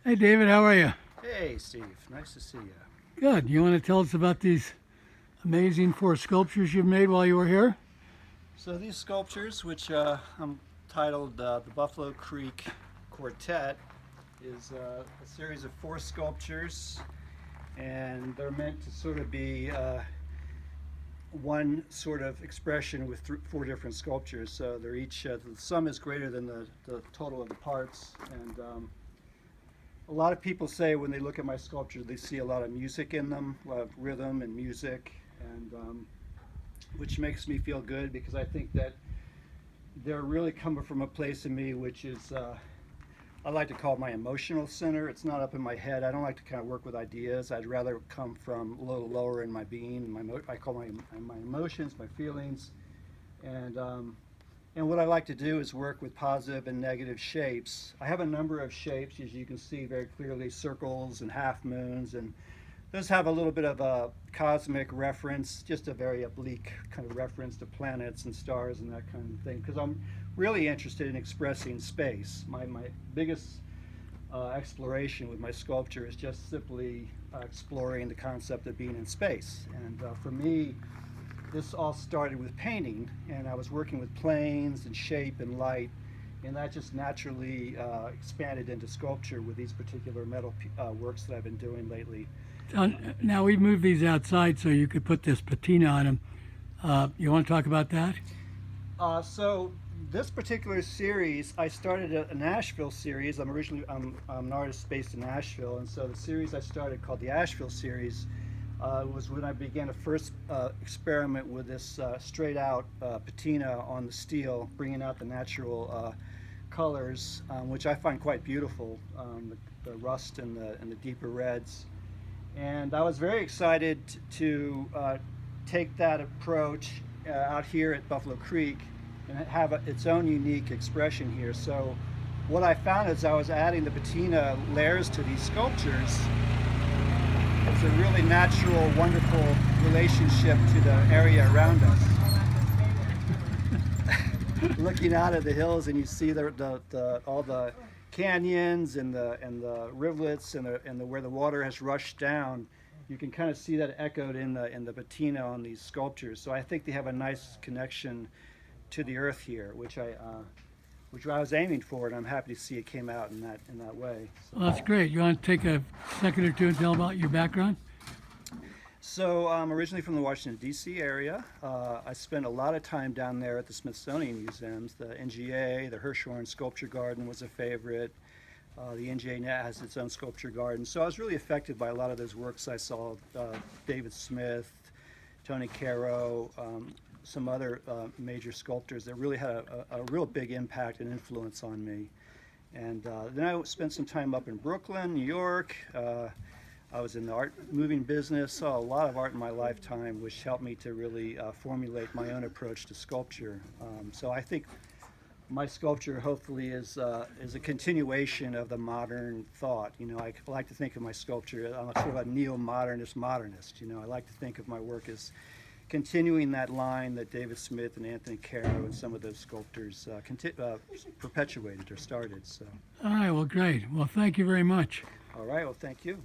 Hey, David, how are you? Hey, Steve. Nice to see you. Good. You want to tell us about these amazing four sculptures you've made while you were here? So these sculptures, which I'm titled the Buffalo Creek Quartet, is a series of four sculptures, and they're meant to sort of be one sort of expression with four different sculptures. So they're each the sum is greater than the total of the parts, and a lot of people say when they look at my sculptures, they see a lot of music in them, a lot of rhythm and music, and which makes me feel good because I think that they're really coming from a place in me which is I like to call my emotional center. It's not up in my head. I don't like to kind of work with ideas. I'd rather come from a little lower in my being. I call my emotions, my feelings, and and what I like to do is work with positive and negative shapes. I have a number of shapes, as you can see very clearly, circles and half moons, and those have a little bit of a cosmic reference, just a very oblique kind of reference to planets and stars and that kind of thing, because I'm really interested in expressing space. My biggest exploration with my sculpture is just simply exploring the concept of being in space. And for me, this all started with painting, and I was working with planes and shape and light, and that just naturally expanded into sculpture with these particular metal works that I've been doing lately. Now, we moved these outside so you could put this patina on them. You want to talk about that? So this particular series, I started a Nashville series. I'm an artist based in Nashville, and so the series I started called the Asheville series was when I began to first experiment with this straight out patina on the steel, bringing out the natural colors, which I find quite beautiful, the rust and the deeper reds. And I was very excited to take that approach out here at Buffalo Creek and have its own unique expression here. So what I found is I was adding the patina layers to these sculptures. It's a really natural, wonderful relationship to the area around us. Looking out at the hills, and you see all the canyons and the rivulets and where the water has rushed down. You can kind of see that echoed in the patina on these sculptures. So I think they have a nice connection to the earth here, which I was aiming for, and I'm happy to see it came out in that way. So. Well, that's great. You want to take a second or two and tell about your background? So I'm originally from the Washington, D.C. area. I spent a lot of time down there at the Smithsonian museums. The NGA, the Hirshhorn Sculpture Garden was a favorite. The NGA now has its own sculpture garden. So I was really affected by a lot of those works I saw, David Smith, Tony Caro, some other major sculptors that really had a real big impact and influence on me. And then I spent some time up in Brooklyn, New York. I was in the art moving business, saw a lot of art in my lifetime, which helped me to really formulate my own approach to sculpture. So I think my sculpture hopefully is a continuation of the modern thought. You know, I like to think of my sculpture, I'm a sort of a neo-modernist modernist. You know, I like to think of my work as continuing that line that David Smith and Anthony Caro and some of those sculptors perpetuated or started. So. All right, well, great. Well, thank you very much. All right, well, thank you.